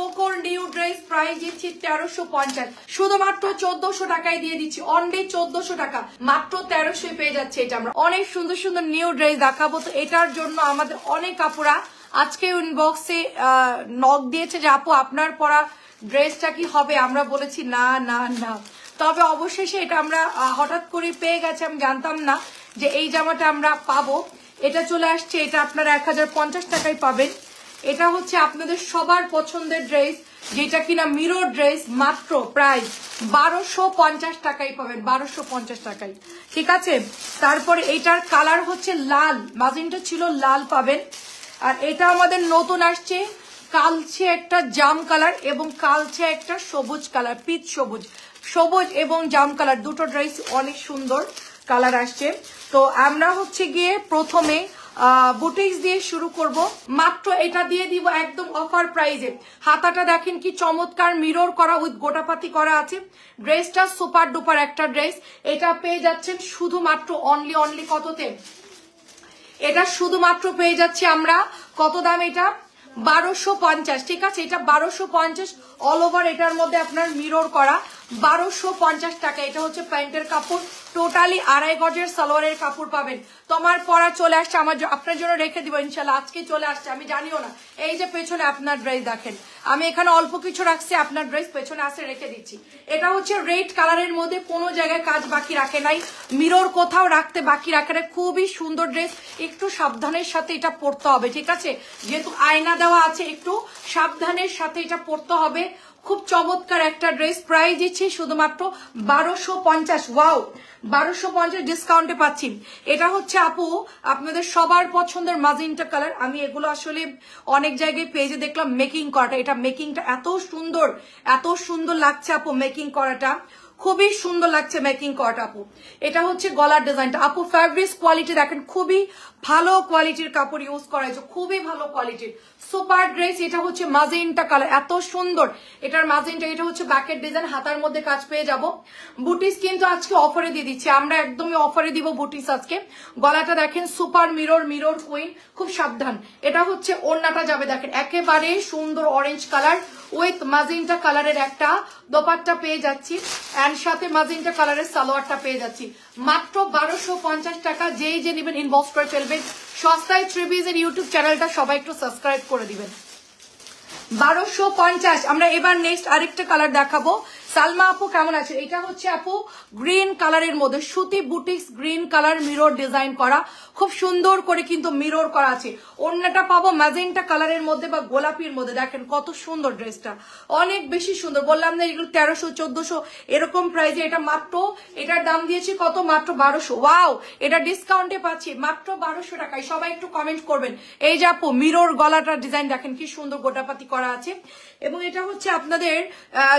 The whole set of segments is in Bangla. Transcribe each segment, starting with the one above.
কোকোর নিউ ড্রেস প্রাইস দিচ্ছি 1350, শুধুমাত্র 1400 টাকায় দিয়ে দিচ্ছি, অনলি 1400 টাকা, মাত্র 1300 পেয়ে যাচ্ছে এটা। আমরা অনেক সুন্দর সুন্দর নিউ ড্রেস দেখাবো, তো এটার জন্য আমাদের অনেক আপুরা আজকে ইনবক্সে নক দিয়েছে যে আপু আপনার পরা ড্রেসটা কি হবে, আমরা বলেছি না না না, তবে অবশেষে এটা আমরা হঠাৎ করে পেয়ে গেছে, আমি জানতাম না যে এই জামাটা আমরা পাবো, এটা চলে আসছে, এটা আপনারা 1050 টাকায় পাবেন। এটা হচ্ছে আপনাদের সবার পছন্দের ড্রেস, যেটা কিনা মিরর ড্রেস, মাত্র প্রাইস 1250 টাকায় পাবেন, 1250 টাকায়, ঠিক আছে। তারপরে এটার কালার হচ্ছে লাল, মাজিনটা ছিল লাল পাবেন। আর এটা আমাদের নতুন আসছে কালচে একটা জাম কালার এবং কালচে একটা সবুজ কালার, পিচ সবুজ, সবুজ এবং জাম কালার, দুটো ড্রেস অনেক সুন্দর কালার আসছে। তো আমরা হচ্ছে গিয়ে প্রথমে বুটিক্স দিয়ে শুরু করব, মাত্র এটা দিয়ে দিব একদম অফার প্রাইজে। হাতাটা দেখেন কি চমৎকার, মিরর করা উইথ গোটাপাতি করা আছে, ড্রেসটা সুপার ডুপার একটা ড্রেস। এটা পেয়ে যাচ্ছেন শুধুমাত্র অনলি কততে, এটা শুধুমাত্র পেয়ে যাচ্ছি আমরা কত দাম, এটা 1250, ঠিক আছে, এটা 1250 অল ওভার, এটার মধ্যে আপনার মিরর করা, 1250 টাকা। এটা হচ্ছে প্যান্টের কাপড়, টোটালি 2.5 গজের সালোয়ারের কাপড় পাবেন। তোমার পরা চলে আসছে, আপনার জন্য রেখে দিব ইনশাল্লাহ, আজকে চলে আসছে, আমি জানিও না। এই যে পেছনে আপনার ড্রেস দেখেন, আমি এখানে অল্প কিছু রাখছি, আপনার ড্রেস পেছনে আসে রেখে দিচ্ছি। এটা হচ্ছে রেড কালারের মধ্যে, কোনো জায়গায় কাজ বাকি রাখে নাই, মিরর কোথাও রাখতে বাকি রাখে নাই, খুবই সুন্দর ড্রেস। একটু সাবধানের সাথে এটা পরতে হবে, ঠিক আছে, যেহেতু আয়না দেওয়া আছে, একটু সাবধানের সাথে এটা পরতে হবে। খুব চমৎকার একটা ড্রেস, প্রাইস দিচ্ছি শুধুমাত্র 1250। ওয়াও, 1250 ডিসকাউন্টে পাচ্ছি। এটা হচ্ছে আপু আপনাদের সবার পছন্দের মাজিনটা কালার, আমি এগুলো আসলে অনেক জায়গায় পেজে দেখলাম মেকিং করাটা, এটা মেকিংটা এত সুন্দর লাগছে আপু, মেকিং করাটা খুবই সুন্দর লাগছে, মেকিং করাটা আপু। এটা হচ্ছে গলার ডিজাইনটা আপু, ফ্যাব্রিক্স কোয়ালিটি দেখেন, খুবই ভালো কোয়ালিটির কাপড় ইউজ করা হয়েছে, খুবই ভালো কোয়ালিটির সুপার ড্রেস। এটা হচ্ছে মাজেন্টা কালার, এত সুন্দর এটার মাজেন্টা। এটা হচ্ছে ব্যাকের ডিজাইন, হাতার মধ্যে কাজ পেয়ে যাব। বুটিস কিন্তু আজকে অফারে দিয়ে দিচ্ছি, আমরা একদমই অফারে দিব বুটিস আজকে। গলাটা দেখেন সুপার মিরর কুইন, খুব সাবধান। এটা হচ্ছে ওড়নাটা যাবে দেখেন, একেবারে সুন্দর অরেঞ্জ কালার উইথ মাজেন্টা কালারের একটা দোপাট্টা পেয়ে যাচ্ছি, এন্ড সাথে মাজেন্টা কালারের সালোয়ারটা পেয়ে যাচ্ছি, মাত্র 1250 টাকা। যেই যে নেবেন ইনবক্স করে ফেলবেন। সস্তায় থ্রিবিজ এর ইউটিউব চ্যানেলটা সবাই একটু সাবস্ক্রাইব করে দিবেন। 1250। আমরা এবার নেক্সট আরেকটা কালার দেখাবো। সালমা আপু কেমন আছে? এটা হচ্ছে আপু গ্রিন কালারের মধ্যে, সুতি boutiques green colour, mirror design করা, খুব সুন্দর করে কিন্তু মিরর করা আছে। ওড়নাটা পাবো ম্যাজেন্টা কালারের মধ্যে বা গোলাপির মধ্যে, দেখেন কত সুন্দর ড্রেসটা, অনেক বেশি সুন্দর। বললাম না এগুলো 1300 1400 এরকম প্রাইসে, এটা মাত্র, এটার দাম দিয়েছি কত, মাত্র 1200। ওয়াও, এটা ডিসকাউন্টে পাচ্ছি মাত্র 1200 টাকায়। সবাই একটু কমেন্ট করবেন। এই যে আপু মিরর গলাটার ডিজাইন দেখেন কি সুন্দর গোটাপাতি করা আছে। এবং এটা হচ্ছে আপনাদের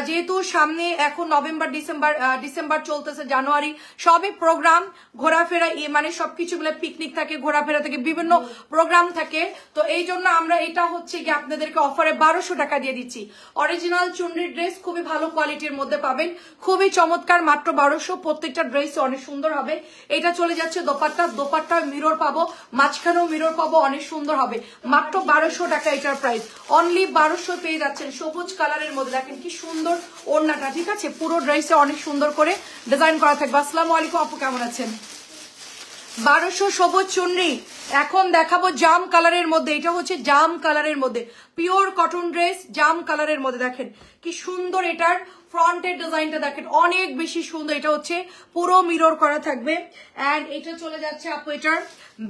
যেহেতু সামনে এখন নভেম্বর ডিসেম্বর চলতেছে, জানুয়ারি সবে প্রোগ্রাম, ঘোরাফেরা, মানে সবকিছু মিলে পিকনিক থাকে, ঘোরাফেরা থেকে বিভিন্ন প্রোগ্রাম থাকে, তো এই জন্য আমরা এটা হচ্ছে কি আপনাদেরকে অফারে 1200 টাকা দিয়ে দিচ্ছি। অরিজিনাল চুনরির ড্রেস, খুবই ভালো কোয়ালিটির মধ্যে পাবেন, খুবই চমৎকার, মাত্র 1200। প্রত্যেকটা ড্রেস অনেক সুন্দর হবে। এটা চলে যাচ্ছে দোপাট্টা মিরর পাবো, মাঝখানেও মিরর পাবো, অনেক সুন্দর হবে, মাত্র 1200 টাকা এটার প্রাইস, অনলি 1200 পেয়ে যাচ্ছেন। সবুজ কালারের মধ্যে দেখেন কি সুন্দর ওড়নাটা, ঠিক আছে, পুরো ড্রেসে অনেক সুন্দর করে ডিজাইন করা থাকবে। আসসালামু আলাইকুম আপু, কেমন আছেন? 1200 সবুজ চুনরি। এখন দেখাবো জাম কালারের মধ্যে, এটা হচ্ছে জাম কালারের মধ্যে পিওর কটন ড্রেস, জাম কালারের মধ্যে দেখেন কি সুন্দর, এটার ফ্রন্টের ডিজাইনটা দেখেন অনেক বেশি সুন্দর, এটা হচ্ছে পুরো মিরর করা থাকবে। এন্ড এটা চলে যাচ্ছে আপু এটার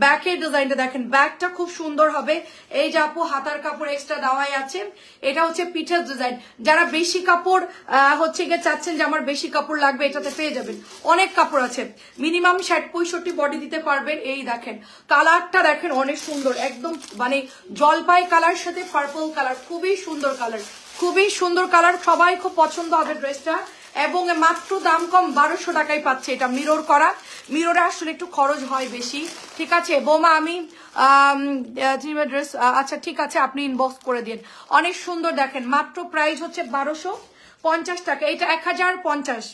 ব্যাকের ডিজাইনটা দেখেন, ব্যাকটা খুব সুন্দর হবে। এই যে আপু হাতার কাপড় এক্সট্রা দেওয়াই আছে। এটা হচ্ছে পিঠের ডিজাইন, যারা বেশি কাপড় হচ্ছে গিয়ে চাচ্ছেন যে আমার বেশি কাপড় লাগবে, এটাতে পেয়ে যাবেন, অনেক কাপড় আছে, মিনিমাম 60-65 বডি দিতে পারবেন। এই দেখেন কালারটা দেখেন অনেক সুন্দর, একদম মানে জলপাই কালার সাথে পার্পল কালার, খুবই সুন্দর কালার, খুবই সুন্দর কালার, সবাই খুব পছন্দ হবে ড্রেসটা। এবং মাত্র দাম কম 1200 টাকায় পাচ্ছে। এটা মিরর করা, মিররে আসলে একটু খরচ হয় বেশি, ঠিক আছে বৌমা, আমি ড্রেস, আচ্ছা ঠিক আছে আপনি ইনবক্স করে দিন। অনেক সুন্দর দেখেন, মাত্র প্রাইস হচ্ছে 1250 টাকা, এটা 1050।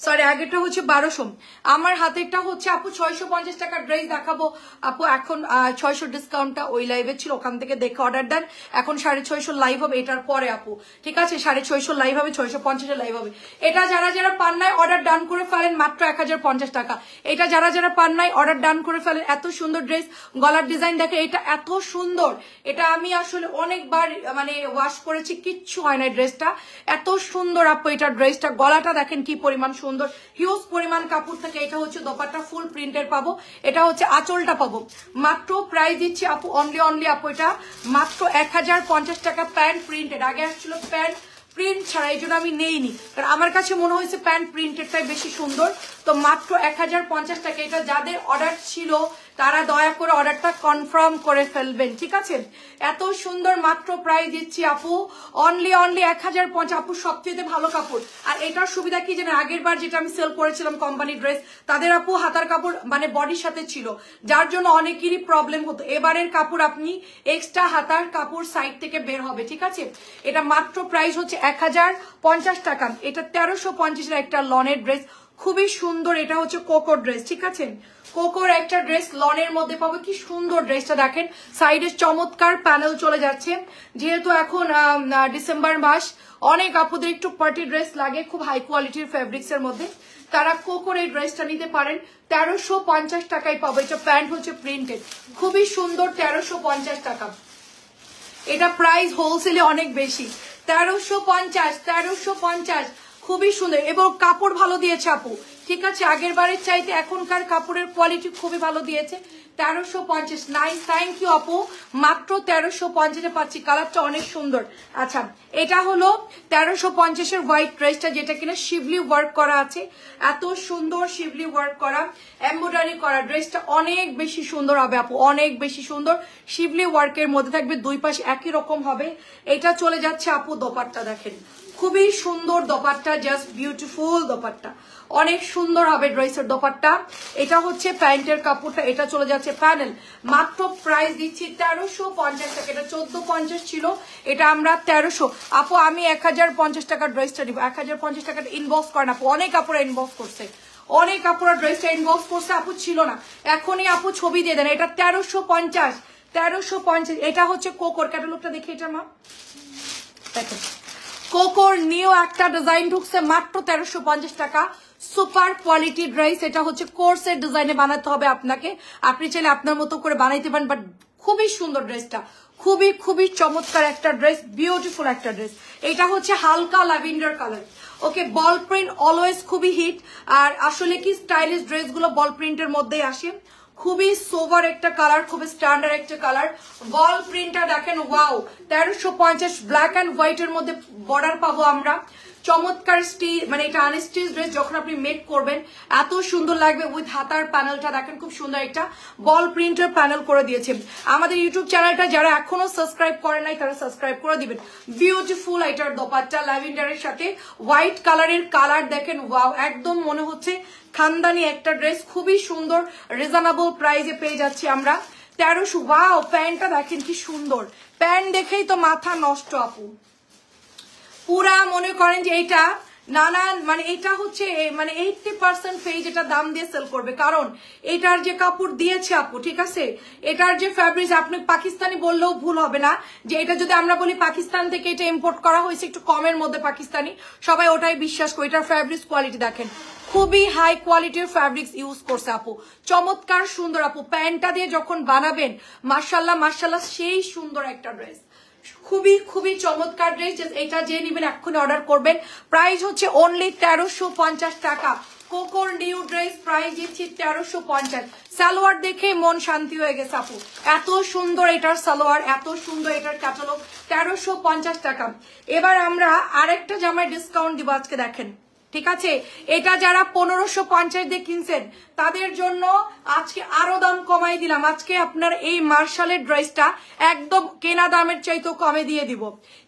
সরি আগেরটা হচ্ছে 1200, আমার হাতেরটা হচ্ছে আপু 650 টাকার ড্রেস দেখাবো আপু। এখন 600 ডিসকাউন্টটা ওই লাইভে ছিল, ওখান থেকে দেখে অর্ডার দেন। এখন 650 লাইভ হবে এটার পরে আপু, ঠিক আছে? 650 লাইভ হবে, 650 লাইভ হবে। এটা যারা যারা পান নাই অর্ডার ডান করে ফেলেন, মাত্র 1050 টাকা। এটা যারা যারা পান নাই অর্ডার ডান করে ফেলেন। এত সুন্দর ড্রেস, গলার ডিজাইন দেখে, এটা এত সুন্দর। এটা আমি আসলে অনেকবার মানে ওয়াশ করেছি, কিচ্ছু হয় না ড্রেসটা, এত সুন্দর আপু। এটা ড্রেসটা গলাটা দেখেন কি পরিমাণ সুন্দর, হিউজ পরিমাণ কাপড় থেকে। এটা হচ্ছে দোপাট্টা ফুল প্রিন্টের পাবো, এটা হচ্ছে আঁচলটা পাবো। মাত্র প্রাইস দিচ্ছি আপু অনলি আপু এটা মাত্র 1050 টাকা। প্যান্ট প্রিন্টেড, আগে আসছিল প্যান্ট প্রিন্ট ছাড়া, এই জন্য আমি নেইনি, কারণ আমার কাছে মনে হয়েছে প্যান্ট প্রিন্টেডটাই বেশি সুন্দর। তো মাত্র 1050 টাকা। এটা যাদের অর্ডার ছিল তারা দয়া করে অর্ডারটা কনফার্ম করে ফেলবেন, ঠিক আছে? এত সুন্দর মাত্র প্রাইস দিচ্ছি আপু অনলি 1050 আপু। সবচেয়ে ভালো কাপড়। আর এটার সুবিধা কি জানেন, আগের বার যেটা আমি সেল করেছিলাম কোম্পানি ড্রেস, তাদের আপু হাতার কাপড় মানে বডির সাথে ছিল, যার জন্য অনেকেরই প্রবলেম হতো। এবারের কাপড় আপনি এক্সট্রা হাতার কাপড় সাইড থেকে বের হবে, ঠিক আছে? এটা মাত্র প্রাইস হচ্ছে 1050 টাকা। এটা 1350 এর একটা লনের ড্রেস, খুবই সুন্দর। এটা হচ্ছে কোকোর ড্রেস, ঠিক আছে? কোকোর একটা ড্রেস লনের মধ্যে পাবো, কি সুন্দর ড্রেসটা দেখেন। সাইডে চমৎকার প্যানেল চলে যাচ্ছে, যেহেতু এখন ডিসেম্বর মাস, অনেক আপুদের একটু পার্টি ড্রেস লাগে খুব হাই কোয়ালিটির ফেব্রিক্স এর মধ্যে, তারা কোকোর এই ড্রেসটা নিতে পারেন। 1350 টাকায় পাবো। এটা প্যান্ট হচ্ছে প্রিন্টেড, খুবই সুন্দর, 1350 টাকা। এটা প্রাইস হোলসেলে অনেক বেশি, 1350 খুবই সুন্দর এবং কাপড় ভালো দিয়েছে আপু, ঠিক আছে? আগের বারের চাইতে এখনকার কাপড়ের কোয়ালিটি খুবই ভালো দিয়েছে। 1350 নাইস, থ্যাংক ইউ আপু। মাত্র 1350 পাচ্ছি, কালারটা অনেক সুন্দর। আচ্ছা, এটা হলো 1350 এর হোয়াইট ড্রেসটা, যেটা কিনা শিবলি ওয়ার্ক করা আছে, এত সুন্দর শিবলি ওয়ার্ক করা, এমব্রয়ডারি করা। ড্রেসটা অনেক বেশি সুন্দর হবে আপু, অনেক বেশি সুন্দর। শিবলি ওয়ার্কের মধ্যে থাকবে, দুই পাশে একই রকম হবে। এটা চলে যাচ্ছে আপু দোপাট্টা দেখেন, খুবই সুন্দর দোপাট্টা, জাস্ট বিউটিফুল দোপাট্টা, অনেক সুন্দর হবে ড্রেসের দোপাট্টা। এটা হচ্ছে প্যান্টের কাপড়টা, এটা চলে যাচ্ছে প্যানেল। মাত্র প্রাইস দিচ্ছি 1350 টাকা। এটা 1450 ছিল, এটা আমরা 1300 আপু। আমি 1050 টাকার ড্রেসটা দিব, 1050 টাকাটা ইনবক্স করেন আপু। অনেক কাপড় ইনবক্স করছে, অনেক কাপড় ড্রেসটা ইনবক্স করছে আপু, ছিল না, এখনই আপু ছবি দিয়ে দেন। এটা 1350। এটা হচ্ছে কোকোর ক্যাটালগটা দেখি, এটা মা দেখেন, কোকোর নিউ একটা ডিজাইন ঢুকছে, মাত্র 1350 টাকা। Super quality dress. এটা হচ্ছে কোর্সের ডিজাইনে বানাতে হবে আপনাকে, আপনি চাইলে আপনার মতো করে বানাইতে পারেন, বাট খুবই সুন্দর ড্রেসটা, খুবই খুবই চমৎকার একটা ড্রেস, বিউটিফুল একটা ড্রেস। এটা হচ্ছে হালকা ল্যাভেন্ডার কালার। ওকে, বল প্রিন্ট অলওয়েজ খুবই হিট, আর আসলে কি স্টাইলিশ ড্রেসগুলো বল প্রিন্টের মধ্যেই আসে। খুবই সোভার একটা কালার, খুবই স্ট্যান্ডার্ড একটা কালার। বল প্রিন্টটা দেখেন, ওয়াও। 1350 ব্ল্যাক অ্যান্ড হোয়াইট এর মধ্যে বর্ডার পাবো আমরা। চমৎকার স্টিচ, মানে এটা আনস্টিচ ড্রেস, যখন আপনি মেক করবেন এত সুন্দর লাগবে। উইথ হাতার প্যানেলটা দেখেন, খুব সুন্দর একটা বল প্রিন্টের প্যানেল করে দিয়েছে। আমাদের ইউটিউব চ্যানেলটা যারা এখনো সাবস্ক্রাইব করে নাই তারা সাবস্ক্রাইব করে দিবেন। বিউটিফুল এটার দোপাট্টা ল্যাভেন্ডারের সাথে হোয়াইট কালারের, কালার দেখেন, ওয়াও, একদম মনে হচ্ছে খানদানি একটা ড্রেস, খুবই সুন্দর। রিজনেবল প্রাইসে পেয়ে যাচ্ছি আমরা 1300। ওয়াও, প্যান্টটা দেখেন কি সুন্দর, প্যান্ট দেখেই তো মাথা নষ্ট আপু। পুরা মনে করেন যে এইটা নানান মানে এটা হচ্ছে মানে 80% পেজ এটা দাম দিয়ে সেল করবে, কারণ এটার যে কাপড় দিয়েছে আপু, ঠিক আছে, এটার যে ফ্যাব্রিক, আপনি পাকিস্তানি বললেও ভুল হবে না যে এটা যদি আমরা বলি পাকিস্তান থেকে এটা ইম্পোর্ট করা হয়েছে একটু কমের মধ্যে পাকিস্তানি, সবাই ওটাই বিশ্বাস করে। এটার ফ্যাব্রিক কোয়ালিটি দেখেন, খুবই হাই কোয়ালিটির ফ্যাব্রিক্স ইউজ করছে আপু, চমৎকার সুন্দর আপু। প্যান্টটা দিয়ে যখন বানাবেন মাশাল্লাহ মাশাল্লাহ, সেই সুন্দর একটা ড্রেস, খুবই খুবই চমৎকার ড্রেস। এটা যে নিবেন এক্ষুনি অর্ডার করবেন। প্রাইস হচ্ছে অনলি 1350 টাকা। কোকোর নিউ ড্রেস প্রাইস দিচ্ছি 1350। সালোয়ার দেখে মন শান্তি হয়ে গেছে আপু, এত সুন্দর এটার সালোয়ার, এত সুন্দর এটার ক্যাটালগ, 1350 টাকা। এবার আমরা আরেকটা জামায় ডিসকাউন্ট দিব আজকে দেখেন, ঠিক আছে? এটা যারা 1550 দিয়ে কিনছেন তাদের জন্য আজকে আরো দাম কমাই দিলাম। আজকে আপনার এই মার্শালের ড্রেসটা একদম কেনা দামের চাইতেও কমে দিয়ে দিব,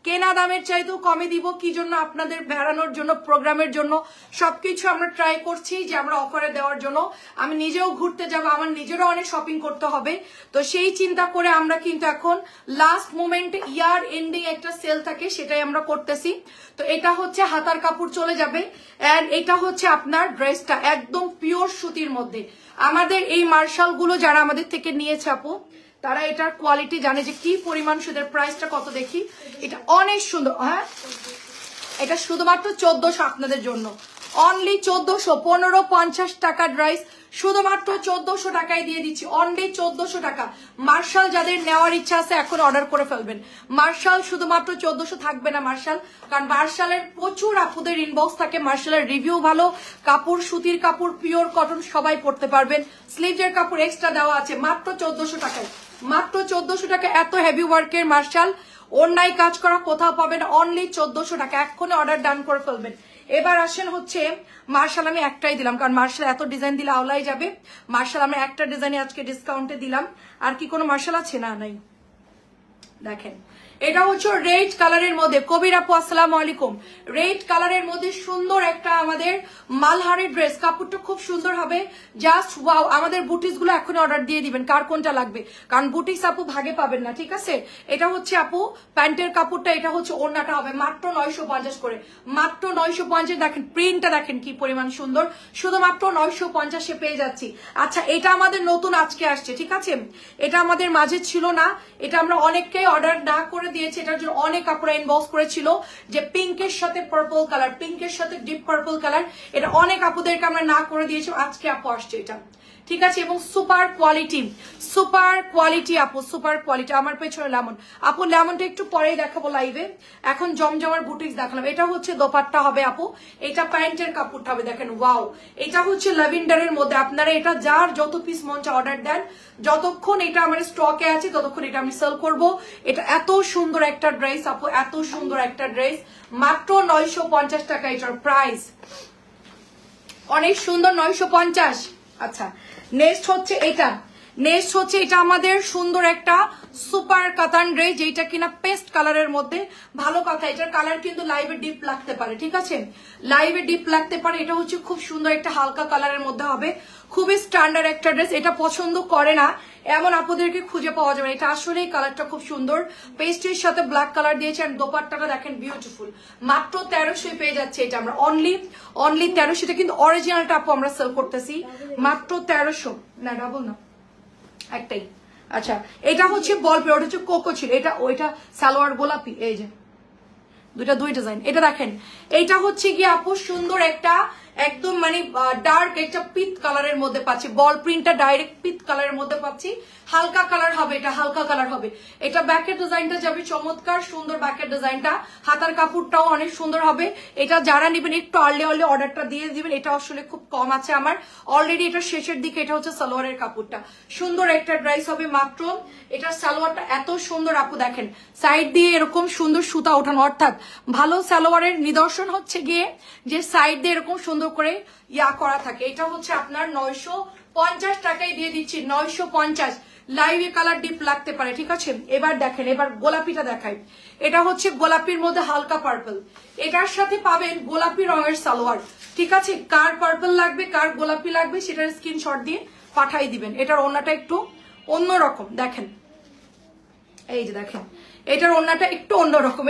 কেনা দামের চাইতেও কমে দিব। কি জন্য? আপনাদের বেড়ানোর জন্য, প্রোগ্রামের জন্য, সবকিছু আমরা ট্রাই করছি যে আমরা অফারে দেওয়ার জন্য। আমি নিজেও ঘুরতে যাব, আমার নিজেরও অনেক শপিং করতে হবে, তো সেই চিন্তা করে আমরা কিন্তু এখন লাস্ট মোমেন্ট ইয়ার এন্ডিং একটা সেল থাকে, সেটাই আমরা করতেছি। তো এটা হচ্ছে হাতার কাপড় চলে যাবে এন্ড এটা হচ্ছে আপনার ড্রেসটা একদম পিওর সুতির মধ্যে। আমাদের এই মার্শাল গুলো যারা আমাদের থেকে নিয়েছে আপু তারা এটার কোয়ালিটি জানে যে কি পরিমাণ সুদের। প্রাইসটা কত দেখি, এটা অনেক সুন্দর। হ্যাঁ, এটা শুধুমাত্র 1400 আপনাদের জন্য, অনলি 1400, 1550 টাকা ড্রেস শুধুমাত্র 1400 টাকায় দিয়ে দিচ্ছি, অনলি 1400 টাকা। মার্শাল যাদের নেওয়ার ইচ্ছা আছে এখন অর্ডার করে ফেলবেন। মার্শাল শুধুমাত্র 1400 থাকবে না মার্শাল, কারণ মার্শালের প্রচুর আপুদের ইনবক্স থাকে, মার্শালের রিভিউ ভালো, কাপড় সুতির কাপড়, পিওর কটন, সবাই পরতে পারবেন। স্লিভের কাপড় এক্সট্রা দেওয়া আছে মাত্র 1400 টাকায়, মাত্র 1400 টাকা। এত হেভি ওয়ার্কের মার্শাল অন্যায় কাজ করা কোথাও পাবেন, অনলি 1400 টাকা। এক্ষুনি অর্ডার ডান করে ফেলবেন। এবার আসেন হচ্ছে মার্শাল, আমি একটাই দিলাম কারণ মার্শাল এত ডিজাইন দিলে আওলাই যাবে। মার্শাল আমরা একটা ডিজাইনে আজকে ডিসকাউন্টে দিলাম। আর কি কোনো মার্শাল আছে? না, নাই। দেখেন এটা হচ্ছে রেড কালারের মধ্যে, কবির আপু আসসালামু আলাইকুম। রেড কালারের মধ্যে সুন্দর একটা আমাদের মালহারের ড্রেস, কাপড়টা খুব সুন্দর হবে, জাস্ট ওয়াও। আমাদের বুটিস গুলো এখন অর্ডার দিয়ে দিবেন কার কোনটা লাগবে, কারণ বুটিস আপু ভাগে পাবেন না, ঠিক আছে। এটা হচ্ছে আপু প্যান্টের কাপড়টা, এটা হচ্ছে ওড়নাটা হবে মাত্র 950 করে, মাত্র 950। দেখেন প্রিন্টটা দেখেন কি পরিমাণ সুন্দর, শুধুমাত্র 950-এ পেয়ে যাচ্ছি। আচ্ছা, এটা আমাদের নতুন আজকে আসছে, ঠিক আছে, এটা আমাদের মাঝে ছিল না, এটা আমরা অনেককেই অর্ডার না করে দিয়েছে। এটার জন্য অনেক আপুরা ইনবক্স করেছিল যে পিঙ্কের সাথে পার্পল কালার, পিঙ্কের সাথে ডিপ পার্পল কালার, এটা অনেক আপুদেরকে আমরা না করে দিয়েছি, আজকে আপু আসছে এটা, ঠিক আছে। এবং সুপার কোয়ালিটি, সুপার কোয়ালিটি আপু, সুপার কোয়ালিটি। আমার পেছনে লেমন আপু, লেমনটা একটু পরেই দেখাবো লাইভে, এখন জমজমার বুটিক্স দেখালাম। এটা হচ্ছে দোপাট্টা হবে আপু, এটা প্যান্টের কাপড়টা হবে, দেখেন ওয়াও। এটা হচ্ছে ল্যাভেন্ডারের মধ্যে, আপনারা এটা যার যত পিস মন চায় অর্ডার দেন, যতক্ষণ এটা আমার স্টকে আছে ততক্ষণ এটা আমি সেল করব। এটা এত সুন্দর একটা ড্রেস আপু, এত সুন্দর একটা ড্রেস, মাত্র 950 টাকা এটার প্রাইস, অনেক সুন্দর, 950। আচ্ছা, নেক্সট হচ্ছে এটা, নেক্সট হচ্ছে এটা আমাদের সুন্দর একটা সুপার কাতান ড্রেস, যেটা কিনা পেস্ট কালারের মধ্যে। ভালো কথা, এটার কালার কিন্তু লাইভে ডিপ লাগতে পারে, ঠিক আছে, লাইভে ডিপ লাগতে পারে। এটা হচ্ছে খুব সুন্দর একটা হালকা কালারের মধ্যে হবে, খুবই স্ট্যান্ডার্ড একটা ড্রেস। এটা পছন্দ করে না এমন আপুদেরকে খুঁজে পাওয়া যাবে। এটা আসলে এই কালারটা খুব সুন্দর, পেস্টের সাথে ব্ল্যাক কালার দিয়েছে, আর দোপাট্টাটা দেখেন বিউটিফুল। মাত্র 1300 পেয়ে যাচ্ছে এটা আমরা, অনলি 1300। কিন্তু অরিজিনালটা আপু আমরা সেল করতেছি মাত্র 1300, না ডাবল না, একটাই। আচ্ছা, এটা হচ্ছে বল পে, ওটা হচ্ছে কোকো ছিল, এটা ওইটা সালোয়ার গোলাপি, এই যে দুই ডিজাইন। এটা দেখেন, এইটা হচ্ছে কি আপু সুন্দর একটা একদম মানে ডার্ক একটা পিত কালারের মধ্যে পাচ্ছি, বল প্রিন্টটা ডাইরেক্ট পিত কালারের মধ্যে পাচ্ছি, হালকা কালার হবে, এটা হালকা কালার হবে। এটা ব্যাকের ডিজাইনটা যাবে চমৎকার সুন্দর, ব্যাকের ডিজাইনটা, হাতার কাপড়টাও অনেক সুন্দর হবে। এটা যারা নেবেন একটু আর্লি অর্ডারটা দিয়ে দিবেন, এটা আসলে খুব কম আছে আমার অলরেডি, এটা শেষের দিকে। এটা হচ্ছে সালোয়ারের কাপড়টা, সুন্দর একটা ড্রেস হবে মাত্র। এটা সালোয়ারটা এত সুন্দর আপু, দেখেন সাইড দিয়ে এরকম সুন্দর সুতা ওঠানো, অর্থাৎ ভালো সালোয়ারের নিদর্শন হচ্ছে গিয়ে যে সাইড দিয়ে এরকম সুন্দর করে ইয়া করা থাকে। এটা হচ্ছে আপনার 950 টাকায় দিয়ে দিচ্ছি, 950। লাইভে কালার ডিপ লাগতে পারে, ঠিক আছে। এবার দেখেন, এবার গোলাপিটা দেখাই। এটা হচ্ছে গোলাপির মধ্যে হালকা পার্পল, এটার সাথে পাবেন গোলাপি রঙের সালোয়ার, ঠিক আছে। কার পার্পল লাগবে, কার গোলাপি লাগবে সেটার স্ক্রিনশট দিয়ে পাঠাই দিবেন। এটার ওড়নাটা একটু অন্যরকম, দেখেন, এই যে দেখেন, এটার ওড়নাটা একটু অন্যরকম,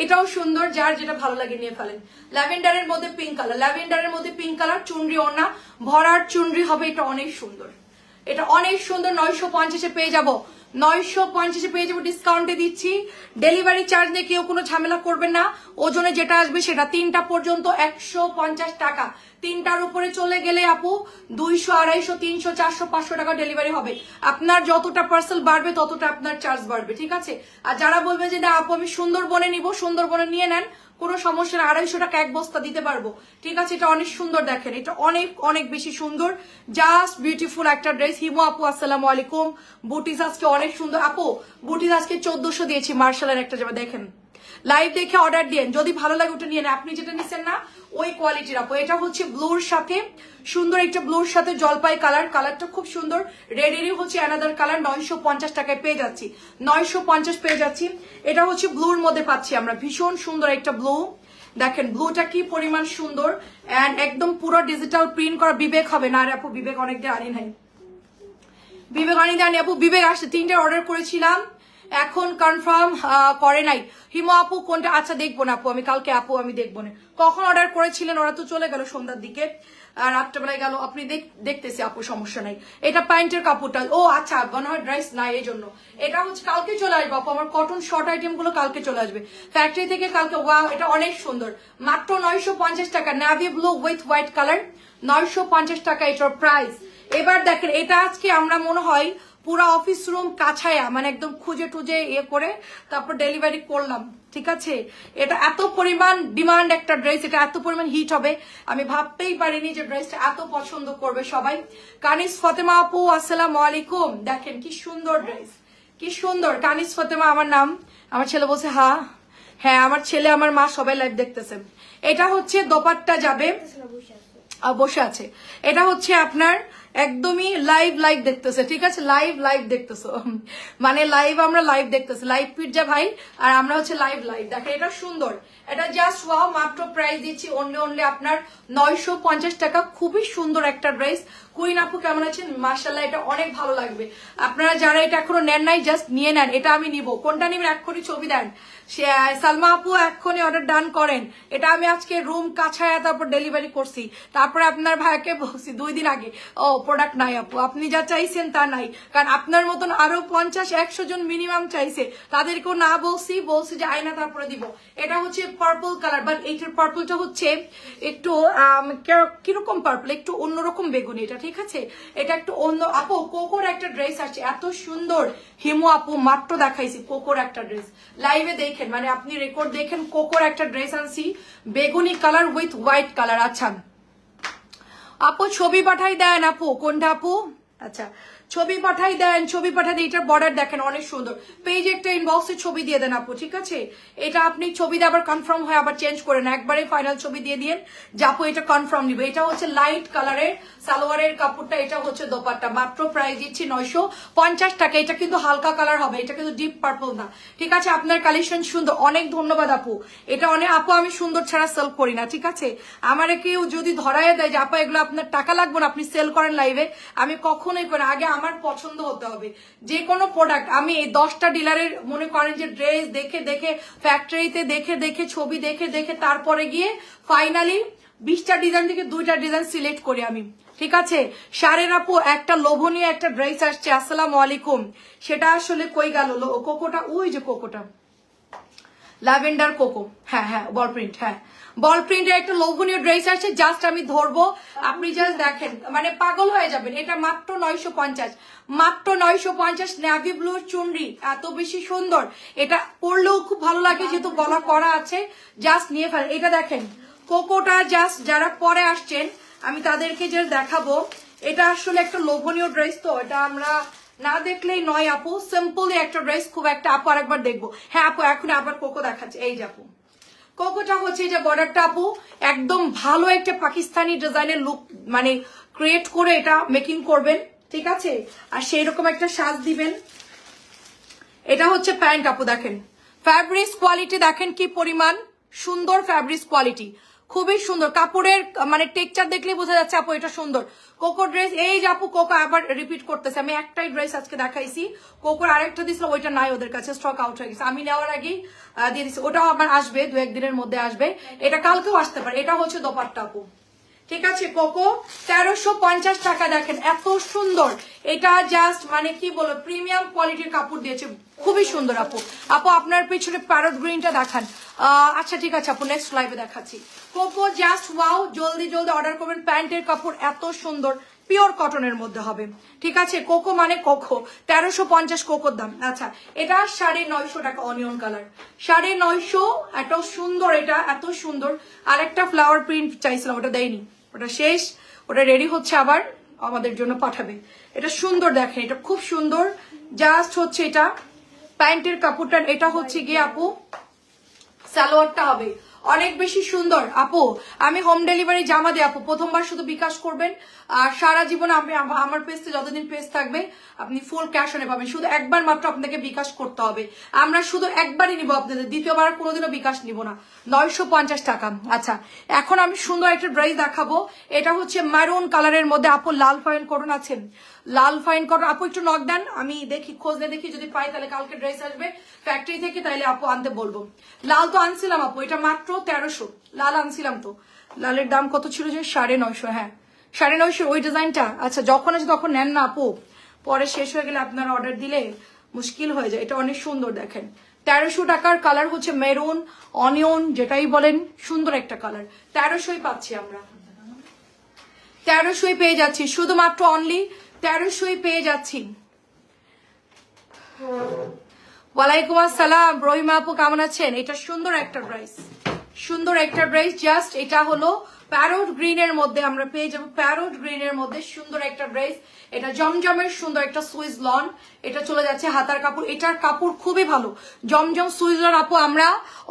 এটাও সুন্দর, যার যেটা ভালো লাগে নিয়ে ফেলেন। ল্যাভেন্ডারের মধ্যে পিঙ্ক কালার, ল্যাভেন্ডারের মধ্যে পিঙ্ক কালার, চুনরি ওড়না, ভরার চুনরি হবে, এটা অনেক সুন্দর, এটা অনেক সুন্দর। 950-এ পেয়ে যাবো, 950-এ পেয়ে যাবো, ডিসকাউন্টে দিচ্ছি। ডেলিভারি চার্জ নিয়ে কেউ কোনো ঝামেলা করবেন না, ওজনে যেটা আসবে সেটা। 3টা পর্যন্ত 150 টাকা, 3টার উপরে চলে গেলে আপু 200, 250, 300, 400, 500 টাকা ডেলিভারি হবে। আপনার যতটা পার্সেল বাড়বে ততটা আপনার চার্জ বাড়বে, ঠিক আছে। আর যারা বলবে যে না আপু আমি সুন্দরবনে নিব, সুন্দরবনে নিয়ে নেন, কোনো সমস্যা না, 250 টাকা এক বস্তা দিতে পারবো, ঠিক আছে। এটা অনেক সুন্দর, দেখেন এটা অনেক অনেক বেশি সুন্দর, জাস্ট বিউটিফুল একটা ড্রেস। হিমু আপু আসসালামু আলাইকুম। বুটিস আজকে অনেক সুন্দর আপু, বুটিস আজকে 1400 দিয়েছি, মার্শালের একটা যাবে, দেখেন লাইভ দেখে অর্ডার দিন, যদি ভালো লাগে ওটা নিয়ে নেন। আপনি যেটা নিচ্ছেন না ওই কোয়ালিটির আপু। এটা হচ্ছে ব্লুর সাথে সুন্দর একটা ব্লুর সাথে জলপাই কালার, কালারটা খুব সুন্দর। রেডেরই হচ্ছে অ্যানাদার কালার, 950 টাকায় পেয়ে যাচ্ছি, 950 পেয়ে যাচ্ছি। এটা হচ্ছে ব্লুর মধ্যে পাচ্ছি আমরা, ভীষণ সুন্দর একটা ব্লু, দেখেন ব্লুটা কি পরিমাণ সুন্দর, এন্ড একদম পুরো ডিজিটাল প্রিন্ট করা। বিবেক হবে না, আর আপু বিবেক অনেকদিন আনি নাই, বিবেক আনি দেয়নি আপু, বিবেক আসছে, 3টে অর্ডার করেছিলাম, এখন কনফার্ম করে নাই। হিমু আপু কোনটা? আচ্ছা দেখবো না আপু, আমি কালকে আপু আমি দেখবো না। কখন অর্ডার করেছিলেন? ওরা তো চলে গেল সন্ধ্যার দিকে, রাত্রেবেলায় গেল। আপনি দেখতেছি আপু, সমস্যা নাই। এটা প্যান্টের কাপড়টা, ও আচ্ছা মনে হয় ড্রেস নাই এই জন্য। এটা হচ্ছে কালকে চলে আসবে আপু, আমার কটন শর্ট আইটেম গুলো কালকে চলে আসবে ফ্যাক্টরি থেকে কালকে। ওয়াও, এটা অনেক সুন্দর, মাত্র 950 টাকা, নাভি ব্লু উইথ হোয়াইট কালার, 950 টাকা এটার প্রাইস। এবার দেখেন, এটা আজকে আমরা মনে হয় পুরো অফিস রুম কাছায়া মানে একদম খুঁজে টুজে ইয়ে করে তারপর ডেলিভারি করলাম, ঠিক আছে। এটা এত পরিমাণ ডিমান্ড একটা ড্রেস, এটা এত পরিমাণ হিট হবে আমি ভাবতেই পারিনি যে ড্রেসটা এত পছন্দ করবে সবাই। কানিস ফাতেমা আপু আসসালামু আলাইকুম, দেখেন কি সুন্দর ড্রেস, কি সুন্দর। কানিস ফাতেমা আমার নাম, আমার ছেলে বলছে হ্যাঁ হ্যাঁ, আমার ছেলে আমার মা সবাই লাইভ দেখতেছে। এটা হচ্ছে দোপাট্টা যাবে, বসে আছে। এটা হচ্ছে আপনার একদমই লাইভ দেখতেছে, ঠিক আছে, লাইভ দেখতেছো, মানে আমরা লাইভ দেখতেছি, লাইভ পিৎজা ভাই, আর আমরা হচ্ছে লাইভ দেখেন। এটা সুন্দর, এটা জাস্ট ওয়াও, মাত্র প্রাইস দিচ্ছি অনলি আপনার 950 টাকা। খুবই সুন্দর একটা ড্রেস। কুইন আপু কেমন আছেন? মাশাআল্লাহ, এটা অনেক ভালো লাগবে। আপনারা যারা এটা এখনো নেন নাই জাস্ট নিয়ে নেন, এটা আমি নিব। কোনটা নিবেন এক্ষুনি ছবি দেন। সালমা আপু এক্ষুনি অর্ডার ডান করেন। এটা আমি আজকে রুম কাছায়া তারপর ডেলিভারি করছি, তারপরে আপনার ভাইকে বলছি 2 দিন আগে, ও প্রোডাক্ট নাই আপু, আপনি যা চাইছেন তা নাই, কারণ আপনার মতন আরো 50-100 জন মিনিমাম চাইছে, তাদেরকেও না বলছি যে আয়না তারপরে দিব। এটা হচ্ছে পার্পল কালার, বাট এইটার পার্পলটা হচ্ছে একটু কিরকম পার্পল, একটু অন্যরকম বেগুনি এটা, ঠিক আছে। এটা একটু অন্য। আপু কোকোর একটা ড্রেস আসছে এত সুন্দর, হিমু আপু মাত্র দেখাইছি কোকোর একটা ড্রেস, লাইভে দেখেন, মানে আপনি রেকর্ড দেখেন। কোকোর একটা ড্রেস আনছি বেগুনি কালার উইথ হোয়াইট কালার। আচ্ছা আপু ছবি পাঠাই দেন আপু, কোনটা আপু? আচ্ছা ছবি পাঠাই দেন, ছবি পাঠাই দেন। এটার বর্ডার দেখেন অনেক সুন্দর। পেজে একটা ইনবক্সে ছবি দিয়ে দেন আপু, ঠিক আছে। এটা আপনি ছবি দিয়ে আবার কনফার্ম হয় আবার চেঞ্জ করে না, একবারে ফাইনাল ছবি দিয়ে দিন যে আপু এটা কনফার্ম নিবে। এটা হচ্ছে লাইট কালারের সালোয়ারের কাপড়টা, এটা হচ্ছে দোপাট্টা, মাত্র প্রাইস দিচ্ছি 950 টাকা। এটা কিন্তু হালকা কালার হবে, এটা কিন্তু ডিপ পার্পল না, ঠিক আছে। আপনার কালেকশন সুন্দর, অনেক ধন্যবাদ আপু। এটা অনেক আপু, আমি সুন্দর ছাড়া সেল করি না, ঠিক আছে। আমার কেউ যদি ধরায় দেয় যে আপু এগুলো আপনার টাকা লাগবে না, আপনি সেল করেন লাইভে, আমি কখনোই করি। আগে আমার পছন্দ হতে হবে যে কোনো প্রোডাক্ট। আমি এই 10টা ডিলারের মনে করেন যে ড্রেস দেখে ফ্যাক্টরিতে দেখে ছবি দেখে তারপরে গিয়ে ফাইনালি 20টা ডিজাইন থেকে 2টা ডিজাইন সিলেক্ট করি আমি, ঠিক আছে। শাড়ির আপু একটা লোভনীয় একটা ড্রেস আসছে, আসসালামু আলাইকুম। সেটা আসলে কই গেল কোকোটা? ওই যে কোকোটা, ল্যাভেন্ডার কোকো, হ্যাঁ বল প্রিন্ট, হ্যাঁ বল প্রিন্টের একটা লোভনীয় ড্রেস আছে, জাস্ট আমি ধরবো, আপনি জাস্ট দেখেন, মানে পাগল হয়ে যাবেন। এটা মাত্র 950, মাত্র 950। নেভি ব্লুর চুনরি এত বেশি সুন্দর, এটা পরলেও খুব ভালো লাগে যেহেতু গলা করা আছে, জাস্ট নিয়ে ফেলেন। এটা দেখেন কোকোটা, জাস্ট যারা পরে আসছেন আমি তাদেরকে জাস্ট দেখাবো। এটা আসলে একটা লোভনীয় ড্রেস, তো এটা আমরা না দেখলেই নয় আপু। সিম্পলি একটা ড্রেস, খুব একটা। আপু আরেকবার দেখবো, হ্যাঁ আপু এখন আবার কোকো দেখাচ্ছে। এই যে আপু কোকোটা হচ্ছে যে বর্ডারটা আপু একদম ভালো একটা পাকিস্তানি ডিজাইনের লুক মানে ক্রিয়েট করে এটা মেকিং করবেন, ঠিক আছে। আর সেই রকম একটা সাজ দিবেন। এটা হচ্ছে প্যান্ট আপু, দেখেন ফ্যাব্রিক্স কোয়ালিটি দেখেন কি পরিমাণ সুন্দর, ফ্যাব্রিক্স কোয়ালিটি খুবই সুন্দর। কাপড়ের মানে টেক্সচার দেখলেই বোঝা যাচ্ছে আপু এটা সুন্দর। কোকো ড্রেস, এই যে আপু কোকো আবার রিপিট করতেছে। আমি একটাই ড্রেস আজকে দেখাইছি, কোকোর আরেকটা দিছিল, ওইটা নাই ওদের কাছে, স্টক আউট হয়ে গেছে। আমি নেওয়ার আগেই দিয়ে দিচ্ছি, ওটাও আবার আসবে 2-1 দিনের মধ্যে আসবে। এটা কালকেও আসতে পারে। এটা হচ্ছে দোপাট্টা আপু, ঠিক আছে। কোকো 1350 টাকা, দেখেন এত সুন্দর। এটা জাস্ট মানে কি বলবো, প্রিমিয়াম কোয়ালিটির কাপড় দিয়েছে, খুবই সুন্দর আপু। আপু আপনার পিছনে প্যারট গ্রিনটা দেখান। আচ্ছা ঠিক আছে আপু, নেক্সট লাইভে দেখাচ্ছি। কোকো জাস্ট ওয়াও, জলদি অর্ডার করবেন। প্যান্টের কাপড় এত সুন্দর, পিওর কটনের মধ্যে হবে, ঠিক আছে। কোকো মানে কোকো, 1350 কোকোর দাম। আচ্ছা এটা 950 টাকা, অনিয়ন কালার 950, এত সুন্দর, এটা এত সুন্দর। আরেকটা ফ্লাওয়ার প্রিন্ট চাইছিলাম, ওটা দেয়নি, ওটা শেষ, ওটা রেডি হচ্ছে, আবার আমাদের জন্য পাঠাবে। এটা সুন্দর, দেখেন এটা খুব সুন্দর, জাস্ট হচ্ছে এটা প্যান্টের কাপড়টা। এটা হচ্ছে গিয়ে আপু সালোয়ারটা হবে অনেক বেশি সুন্দর আপু। আমি হোম ডেলিভারি জামা দিই আপু, প্রথমবার শুধু বিকাশ করবেন, আর সারা জীবন আপনি আমার পেজে যতদিন পেজ থাকবে আপনি ফুল ক্যাশ অনে পাবেন। শুধু একবার মাত্র আপনাকে বিকাশ করতে হবে, আমরা শুধু একবারই নিব আপনাদের, দ্বিতীয়বার কোনোদিনও বিকাশ নিব না। 950 টাকা। আচ্ছা এখন আমি সুন্দর একটা ড্রেস দেখাবো। এটা হচ্ছে মারুন কালারের মধ্যে আপু, লাল পয়েন্ট করুন আছেন, লাল ফাইন কটন। আপু একটু নক দেন, আমি দেখি খোঁজ নিয়ে দেখি, যদি পাই তাহলে কালকে ড্রেস আসবে ফ্যাক্টরি থেকে, তাইলে আপু আনতে বলবো। লাল তো আনছিলাম আপু, এটা মাত্র 1300। লাল আনছিলাম তো, লালের দাম কত ছিল যে 950। হ্যাঁ 950 ওই ডিজাইনটা। আচ্ছা যখন আছে তখন নেন না আপু, পরে শেষ হয়ে গেলে আপনার অর্ডার দিলে মুশকিল হয়ে যায়। এটা অনেক সুন্দর দেখেন, 1300 টাকার। কালার হচ্ছে মেরুন অনিয়ন, যেটাই বলেন, সুন্দর একটা কালার। 1300 পাচ্ছি আমরা, 1300 পেয়ে যাচ্ছি, শুধুমাত্র অনলি 1300 পেয়ে যাচ্ছি। ওয়ালাইকুম আসসালাম রহিমা আপু, কেমন আছেন? এটা সুন্দর একটা ড্রেস, সুন্দর একটা ড্রেস। জাস্ট এটা হলো প্যারোট গ্রিনের মধ্যে আমরা পেয়ে যাবো, প্যারোট গ্রিনের মধ্যে সুন্দর একটা ড্রেস। এটা জমজমের সুন্দর একটা সুইস লন, এটা চলে যাচ্ছে হাতার কাপড়। এটার কাপড় খুবই ভালো, জমজম সুইস লন আপু। আমরা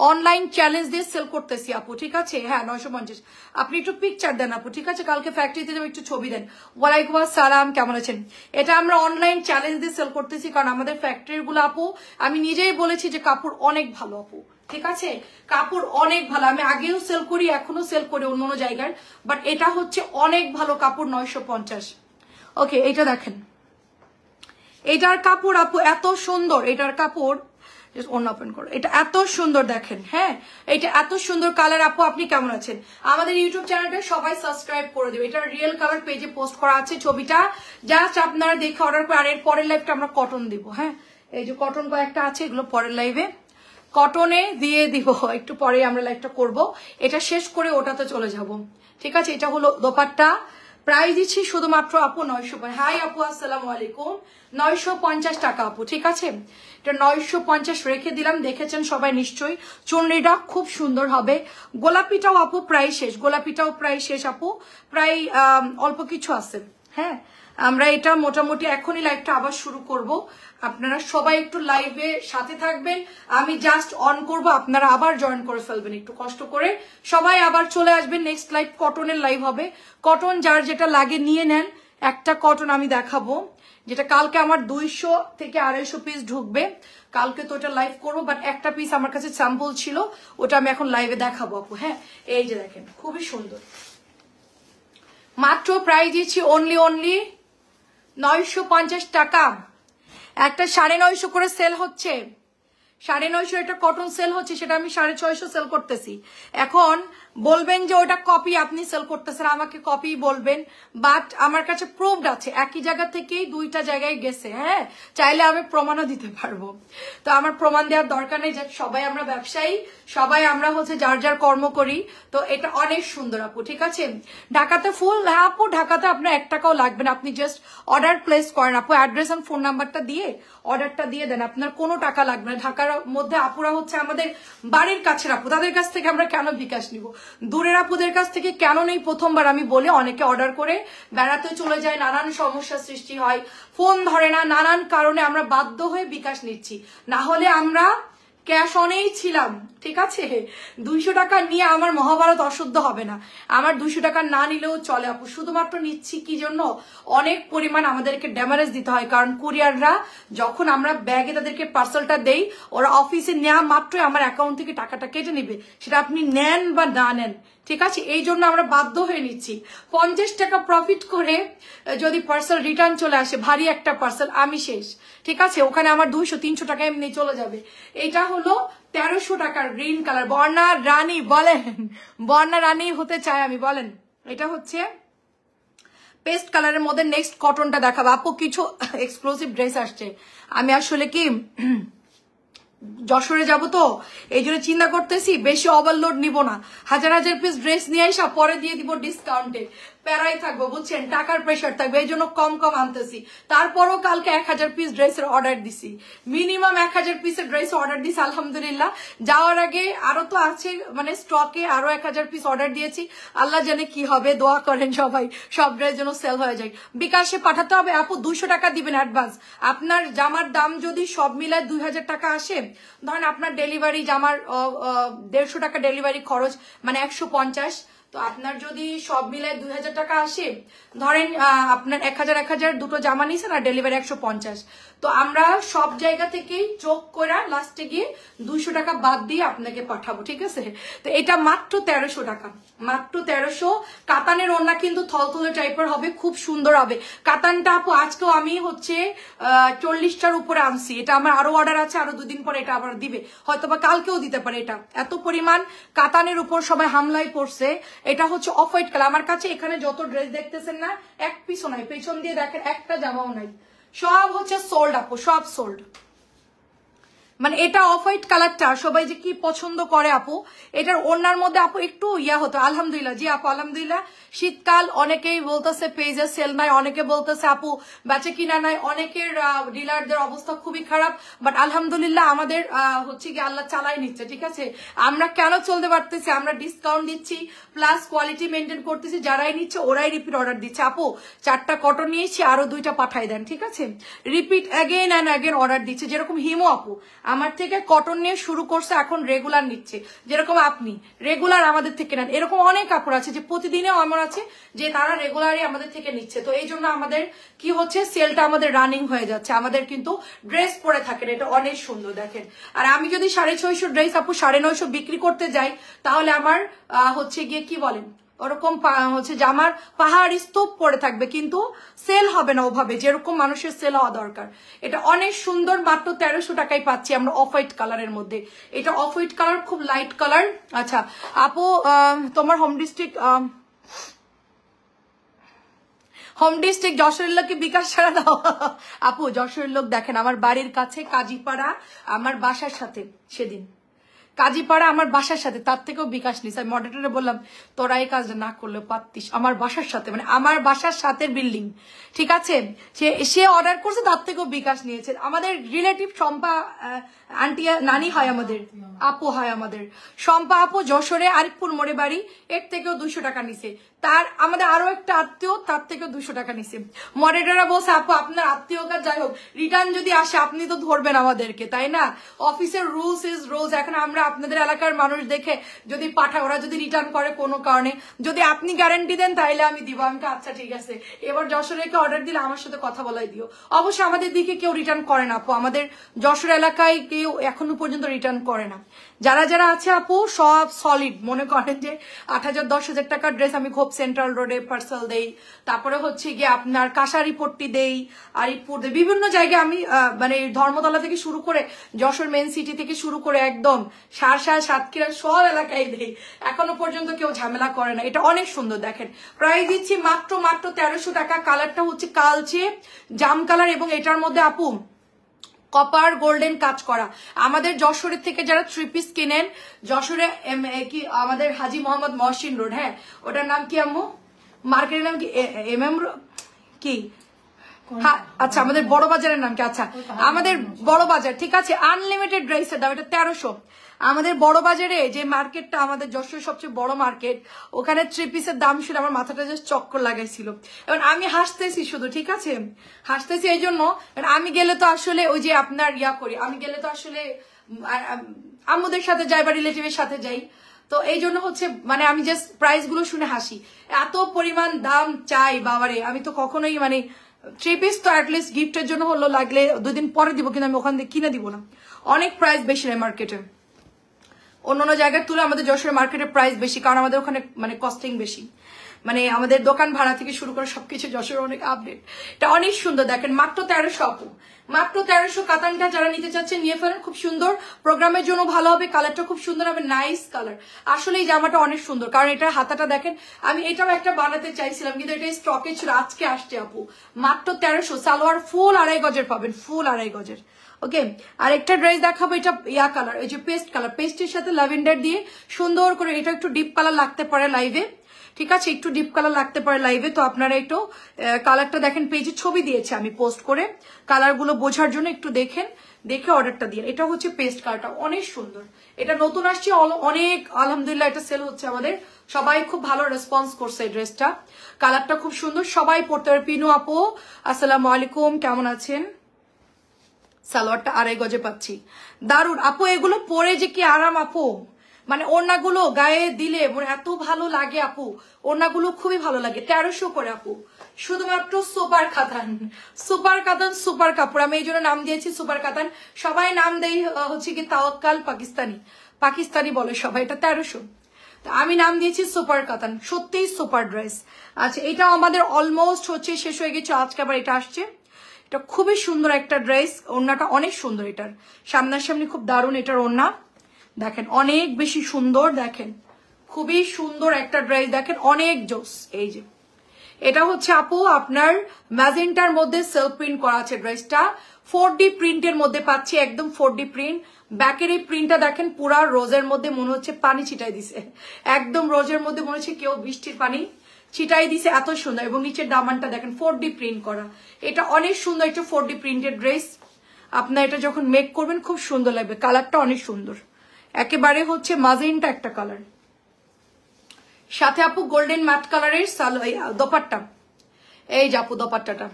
অনলাইন চ্যালেঞ্জ দিয়ে সেল করতেছি আপু, ঠিক আছে? হ্যাঁ 950। আপনি একটু পিকচার দেন আপু, ঠিক আছে? কালকে ফ্যাক্টরিতে যাবো, একটু ছবি দেন। ওয়ালাইকুম আসসালাম, কেমন আছেন? এটা আমরা অনলাইন চ্যালেঞ্জ দিয়ে সেল করতেছি, কারণ আমাদের ফ্যাক্টরির গুলো আপু, আমি নিজেই বলেছি যে কাপড় অনেক ভালো আপু, ঠিক আছে? কাপড় অনেক ভালো, আমি আগেও সেল করি, এখনো সেল করি অন্য অন্য জায়গার, বাট এটা হচ্ছে অনেক ভালো কাপড়। 950। ওকে এটা দেখেন, এটার কাপড় আপু এত সুন্দর, এটার কাপড় অন্য ওপেন করো, এটা এত সুন্দর দেখেন। হ্যাঁ এটা এত সুন্দর কালার আপু। আপনি কেমন আছেন? আমাদের ইউটিউব চ্যানেলটা সবাই সাবস্ক্রাইব করে দেবে। এটা রিয়েল কালার পেজে পোস্ট করা আছে ছবিটা, জাস্ট আপনারা দেখে অর্ডার করে। আর এর পরের লাইভটা আমরা কটন দিব। হ্যাঁ এই যে কটন কয়েকটা আছে, এগুলো পরের লাইভে কটনে দিয়ে দিব, একটু পরে আমরা লাইভটা করব। এটা শেষ করে ওটাতে চলে যাব, ঠিক আছে? এটা হলো দোপাট্টা, প্রাইস দিচ্ছি শুধুমাত্র আপু 950। হাই আপু আসসালামু আলাইকুম, 950 টাকা আপু, ঠিক আছে? এটা 950 রেখে দিলাম, দেখেছেন সবাই নিশ্চয়ই। চুনরিটা খুব সুন্দর হবে। গোলাপিটাও আপু প্রায় শেষ, গোলাপিটাও প্রায় শেষ আপু, প্রায় অল্প কিছু আছে। হ্যাঁ আমরা এটা মোটামুটি এখনই লাইভটা আবার শুরু করব। আপনারা সবাই একটু লাইভে সাথে থাকবেন, আমি জাস্ট অন করব, আপনারা আবার জয়েন করে ফেলবেন একটু কষ্ট করে। সবাই আবার চলে আসবেন, নেক্সট লাইভ কটনের লাইভ হবে। কটন যার যেটা লাগে নিয়ে নেন। একটা কটন আমি দেখাবো, যেটা কালকে আমার 200 থেকে 250 পিস ঢুকবে, কালকে তো ওটা লাইভ করবো, বাট একটা পিস আমার কাছে স্যাম্পল ছিল, ওটা আমি এখন লাইভে দেখাবো আপু। হ্যাঁ এই যে দেখেন খুবই সুন্দর, মাত্র প্রাইস দিচ্ছি অনলি 950 টাকা। একটা 950 করে সেল হচ্ছে, 950 একটা কটন সেল হচ্ছে, সেটা আমি 650 সেল করতেছি। এখন বলবেন যে ওটা কপি আপনি সেল করতেছেন, আমাকে কপি বলবেন, বাট আমার কাছে প্রুভড আছে, একই জায়গা থেকেই দুইটা জায়গায় গেছে। হ্যাঁ চাইলে আমি প্রমাণও দিতে পারবো, তো আমার প্রমাণ দেওয়ার দরকার নেই। যে সবাই আমরা ব্যবসায়ী, সবাই আমরা হচ্ছে যার যার কর্ম করি। তো এটা অনেক সুন্দর আপু, ঠিক আছে? ঢাকাতে ফুল। হ্যাঁ আপু ঢাকাতে আপনার 1 টাকাও লাগবে না, আপনি জাস্ট অর্ডার প্লেস করেন আপু, অ্যাড্রেস আর ফোন নাম্বারটা দিয়ে অর্ডারটা দিয়ে দেন, আপনার কোনো টাকা লাগবে না। ঢাকার মধ্যে আপুরা হচ্ছে আমাদের বাড়ির কাছের আপু, তাদের কাছ থেকে আমরা কেন বিকাশ নিব? দূরের আপুদের কাছ থেকে কেন নেই? প্রথমবার আমি বলে অনেকে অর্ডার করে বেড়াতে চলে যায়, নানান সমস্যা সৃষ্টি হয়, ফোন ধরে না, নানান কারণে আমরা বাধ্য হয়ে বিকাশ নিচ্ছি, না হলে আমরা ক্যাশ অনেই ছিলাম, ঠিক আছে? 200 টাকা নিয়ে আমার মহাভারত অশুদ্ধ হবে না, আমার 200 টাকা না নিলেও চলে আপু। শুধুমাত্র নিচ্ছি কি জন্য, অনেক পরিমাণ আমাদেরকে ড্যামারেজ দিতে হয়, কারণ কুরিয়াররা যখন আমরা ব্যাগে তাদেরকে পার্সেলটা দেই, ওরা অফিসে নেওয়া মাত্রই আমার অ্যাকাউন্ট থেকে টাকাটা কেটে নেবে, সেটা আপনি নেন বা না নেন, ঠিক আছে? এই জন্য আমরা বাধ্য হয়ে নিচ্ছি। 50 টাকা প্রফিট করে যদি পার্সেল রিটার্ন চলে আসে, ভারী একটা পার্সেল, আমি শেষ, ঠিক আছে? ওখানে আমার 200-300 টাকা এমনি চলে যাবে। এটা হলো 1300 টাকার গ্রিন কালার, বর্ণা রানী বলেন, বর্ণা রানী হতে চাই আমি, বলেন। এটা হচ্ছে পেস্ট কালারের মধ্যে। নেক্সট কটনটা দেখাবো আপু, কিছু এক্সক্লুসিভ ড্রেস আসছে। আমি আসলে কি যশোরে যাব, তো এই জন্য চিন্তা করতেছি বেশি ওভারলোড নিব না, হাজার হাজার পিস ড্রেস নিয়ে আসা পরে দিয়ে দিব ডিসকাউন্টে, প্যারাই থাকবো বুঝছেন, টাকার প্রেশার থাকবে, এই জন্য কম কম আনতেছি। তারপরও কালকে 1000 পিস ড্রেসের অর্ডার দিছি, মিনিমাম 1000 পিসের ড্রেস অর্ডার দিছি আলহামদুলিল্লাহ। যাওয়ার আগে আরো তো আছে, মানে স্টকে আরো 1000 পিস অর্ডার দিয়েছি, আল্লাহ জানে কি হবে, দোয়া করেন সবাই, সব ড্রেস যেন সেল হয়ে যায়। বিকাশে পাঠাতে হবে আপু, 200 টাকা দিবেন অ্যাডভান্স। আপনার জামার দাম যদি সব মিলায় 2000 টাকা আসে, ধরেন আপনার ডেলিভারি জামার 150 টাকা ডেলিভারি খরচ, মানে 150, তো আপনার যদি সব মিলায় 2000 টাকা আসে, ধরেন আপনার 1000 দুটো জামা নিয়েছেন আর ডেলিভারি 150, তো আমরা সব জায়গা থেকেই যোগ করে লাস্টে গিয়ে 200 টাকা বাদ দিয়ে আপনাকে পাঠাবো, ঠিক আছে? তো এটা মাত্র 1300 টাকা, মাত্র 1300। কাতানের ওড়না কিন্তু থলথলে টাইপের হবে, খুব সুন্দর হবে কাতানটা আপু। আজকেও আমি হচ্ছে 40টার উপরে আনছি, এটা আমার আরো অর্ডার আছে, আরো 2 দিন পরে এটা আবার দিবে, হয়তো বা কালকেও দিতে পারে। এটা এত পরিমাণ কাতানের উপর সবাই হামলাই পড়ছে। এটা হচ্ছে অফ হোয়াইট কালার। আমার কাছে এখানে যত ড্রেস দেখতেছেন না, এক পিসও নাই, পেছন দিয়ে দেখেন একটা জামাও নাই, সব হচ্ছে সোল্ড আপু, সব সোল্ড। মানে এটা অফ হোয়াইট কালারটা সবাই যে কি পছন্দ করে আপু, এটার ওড়নার মধ্যে আপু একটু ইয়া হতো। আলহামদুলিল্লাহ, জি আপু আলহামদুলিল্লাহ। শীতকাল, অনেকেই বলতেছে পেজে সেল নাই, অনেকে বলতেছে আপু বেচে কিনা নাই, অনেকের ডিলারদের অবস্থা খুবই খারাপ, বাট আলহামদুলিল্লাহ আমাদের হচ্ছে কি আল্লাহ চালাই নিচ্ছে, ঠিক আছে? আমরা কেন চলতে পারতেছি, আমরা ডিসকাউন্ট দিচ্ছি প্লাস কোয়ালিটি মেনটেন করতেছি, যারাই নিচ্ছে ওরাই রিপিট অর্ডার দিচ্ছে। আপু 4টা কটন নিয়েছি, আরো 2টা পাঠাই দেন, ঠিক আছে? Repeat again and again order দিচ্ছে। যেরকম হিমো আপু আমার থেকে কটন নিয়ে শুরু করছে, এখন রেগুলার নিচ্ছে। যেরকম আপনি রেগুলার আমাদের থেকে নেন, এরকম অনেক কাপড় আছে যে প্রতিদিনেও আমার আছে যে তারা রেগুলারই আমাদের থেকে নিচ্ছে। তো এই জন্য আমাদের কি হচ্ছে, সেলটা আমাদের রানিং হয়ে যাচ্ছে। আমাদের কিন্তু ড্রেস পরে থাকেন, এটা অনেক সুন্দর দেখেন। আর আমি যদি 650 ড্রেস আপু 950 বিক্রি করতে যাই, তাহলে আমার হচ্ছে গিয়ে কি বলেন, ওরকম হচ্ছে জামার পাহাড় স্তূপ পড়ে থাকবে, কিন্তু সেল হবে না ওভাবে যেরকম মানুষের সেল হওয়া দরকার। এটা অনেক সুন্দর, মাত্র 1300 টাকায় পাচ্ছি আমরা অফ হোয়াইট কালারের মধ্যে। এটা অফ হোয়াইট কালার, খুব লাইট কালার। আচ্ছা আপু তোমার হোম ডিস্ট্রিক্ট যশোরের লোককে বিকাশ ছাড়া দাও। আপু যশোরের লোক দেখেন, আমার বাড়ির কাছে কাজীপাড়া, আমার বাসার সাথে সেদিন কাজীপাড়া আমার বাসার সাথে, তার থেকেও বিকাশ নিস। আমি মডারেটরে বললাম তোরা এই কাজটা না করলে পারতিস, আমার বাসার সাথে, মানে আমার বাসার সাথে বিল্ডিং, ঠিক আছে? সে অর্ডার করছে, তার থেকেও বিকাশ নিয়েছে। আমাদের রিলেটিভ শম্পা আন্টি, নানি হয় আমাদের, আপু হয় আমাদের, শম্পা আপু যশোরে আরিফপুর মোড়ে বাড়ি, এর থেকেও 200 টাকা নিছে। তার আমাদের আরো একটা আত্মীয়, তার থেকেও 200 টাকা নিছে। মডারেটররা বলছে আপু আপনার আত্মীয় কাজ যাই হোক, রিটার্ন যদি আসে আপনি তো ধরবেন আমাদেরকে, তাই না? অফিসের রুলস ইজ রুলস। এখন আমরা আপনাদের এলাকার মানুষ দেখে যদি পাঠায়, ওরা যদি রিটার্ন করে কোনো কারণে, যদি আপনি গ্যারান্টি দেন তাইলে আমি দিব। আমি আচ্ছা ঠিক আছে, এবার যশোরেকে অর্ডার দিলে আমার সাথে কথা বলাই দিও। অবশ্য আমাদের দিকে কেউ রিটার্ন করে না আপু, আমাদের যশোর এলাকায় কেউ এখনো পর্যন্ত রিটার্ন করে না। যারা যারা আছে আপু সব সলিড, মনে করেন যে 8000 10,000 টাকার ড্রেস আমি খুব সেন্ট্রাল রোডে পার্সেল দেই, তারপরে হচ্ছে গিয়ে আপনার কাশারি পট্টি দেই, আরিফপুর দেই, বিভিন্ন জায়গায় আমি মানে ধর্মতলা থেকে শুরু করে যশোর মেন সিটি থেকে শুরু করে একদম সারসা সাতক্ষীরা সব এলাকায় দেই। এখনো পর্যন্ত কেউ ঝামেলা করে না। এটা অনেক সুন্দর দেখেন, প্রাইস দিচ্ছি মাত্র 1300 টাকা। কালারটা হচ্ছে কালচে জাম কালার, এবং এটার মধ্যে আপু কপার গোল্ডেন কাজ করা। আমাদের যশোরের থেকে যারা 3 পিস কিনেন, যশোরে কি আমাদের হাজি মোহাম্মদ মহসিন রোড, হ্যাঁ ওটার নাম কি আম্মু, মার্কেটের নাম কি MM কি, আচ্ছা আমাদের বড় বাজারের নাম কি, আচ্ছা আমাদের বড় বাজার, ঠিক আছে? আনলিমিটেড ড্রেসের দাম এটা 1300। আমাদের বড় বাজারে যে মার্কেটটা, আমাদের যশোরের সবচেয়ে বড় মার্কেট, ওখানে 3 পিসের দাম শুনে আমার মাথাটা জাস্ট চক্কর লাগাইছিল। এবং আমি হাসতেছি শুধু, ঠিক আছে? হাসতেছি এই জন্য, আমি গেলে তো আসলে ওই যে আপনার ইয়া করি, আমি গেলে তো আসলে আম্মুদের সাথে যাই বা রিলেটিভের সাথে যাই, তো এই জন্য হচ্ছে মানে আমি জাস্ট প্রাইস গুলো শুনে হাসি। এত পরিমাণ দাম চাই বাবারে, আমি তো কখনোই মানে 3 পিস তো অ্যাটলিস্ট গিফটের জন্য হলো, লাগলে 2 দিন পরে দিব, কিন্তু আমি ওখান থেকে কিনে দিব না। অনেক প্রাইস বেশি নেই মার্কেটে, অন্যান্য জায়গার তুলনায় আমাদের যশোরের মার্কেটের প্রাইস বেশি, কারণ আমাদের ওখানে মানে কস্টিং বেশি, মানে আমাদের দোকান ভাড়া থেকে শুরু করে সবকিছু যশোর অনেক আপডেট। এটা অনেক সুন্দর দেখেন, মাত্র 1300 আপু, মাত্র 1300। কাতানটা যারা নিতে চাচ্ছেন নিয়ে ফেলেন, খুব সুন্দর, প্রোগ্রামের জন্য ভালো হবে, কালারটা খুব সুন্দর হবে, নাইস কালার। আসলে এই জামাটা অনেক সুন্দর, কারণ এটা হাতাটা দেখেন, আমি এটাও একটা বানাতে চাইছিলাম কিন্তু এটা স্টকে ছিল, আজকে আসছে আপু। মাত্র 1300, সালোয়ার ফুল 2.5 গজের পাবেন, ফুল 2.5 গজের। ওকে, আর একটা ড্রেস দেখাবো, এটা ইয়া কালার, এই যে পেস্ট কালার, পেস্টের সাথে ল্যাভেন্ডার দিয়ে সুন্দর করে, এটা একটু ডিপ কালার লাগতে পারে লাইভে, ঠিক আছে? একটু ডিপ কালার লাগতে পারে লাইভে, তো আপনারা একটু কালারটা দেখেন, পেজে ছবি দিয়েছে আমি পোস্ট করে, কালারগুলো বোঝার জন্য একটু দেখেন, দেখে অর্ডারটা দিয়ে। এটা হচ্ছে পেস্ট কালারটা অনেক সুন্দর, এটা নতুন আসছে, অনেক আলহামদুলিল্লাহ এটা সেল হচ্ছে আমাদের, সবাই খুব ভালো রেসপন্স করছে এই ড্রেসটা, কালারটা খুব সুন্দর, সবাই পড়তে পারে। পিনু আপু আসসালামু আলাইকুম, কেমন আছেন? সালোয়ারটা 2.5 গজে পাচ্ছি, দারুন আপু, এগুলো পরে যে কি আরাম আপু, মানে ওড়নাগুলো গায়ে দিলে মানে এত ভালো লাগে আপু, ওড়নাগুলো খুবই ভালো লাগে। 1300 করে আপু, শুধুমাত্র সুপার কাতান, সুপার কাতান, সুপার কাপড়। আমি এই জন্য নাম দিয়েছি সুপার কাতান। সবাই নাম দেই হচ্ছে কি তাওয়াক্কাল পাকিস্তানি, পাকিস্তানি বলে সবাই, এটা 1300। আমি নাম দিয়েছি সুপার কাতান, সত্যিই সুপার ড্রেস। আচ্ছা, এটাও আমাদের অলমোস্ট হচ্ছে শেষ হয়ে গেছে, আজকে আবার এটা আসছে। এটা খুবই সুন্দর একটা ড্রেস, ওড়নাটা অনেক সুন্দর, এটার সামনাসামনি খুব দারুণ এটার ওড়না, দেখেন অনেক বেশি সুন্দর, দেখেন খুবই সুন্দর একটা ড্রেস, দেখেন অনেক জোস। এই যে এটা হচ্ছে আপু আপনার ম্যাজেন্টার মধ্যে সেলফ প্রিন্ট করা আছে ড্রেসটা, 4D প্রিন্টের মধ্যে পাচ্ছি, একদম 4D প্রিন্ট। ব্যাকের এই প্রিন্টটা দেখেন পুরা রোজের মধ্যে মনে হচ্ছে পানি ছিটাই দিছে, একদম রোজের মধ্যে মনে হচ্ছে কেউ বৃষ্টির পানি ছিটাই দিছে, এত সুন্দর। এবং নিচের দামানটা দেখেন 4D প্রিন্ট করা, এটা অনেক সুন্দর, একটা 4D প্রিন্টেড ড্রেস। আপনার এটা যখন মেক করবেন খুব সুন্দর লাগবে, কালারটা অনেক সুন্দর, একেবারে হচ্ছে মাজেন্টা একটা কালার, সাথে আপু গোল্ডেন ম্যাট কালারের দোপাট্টা। এই যে আপু দোপাট্টাটা,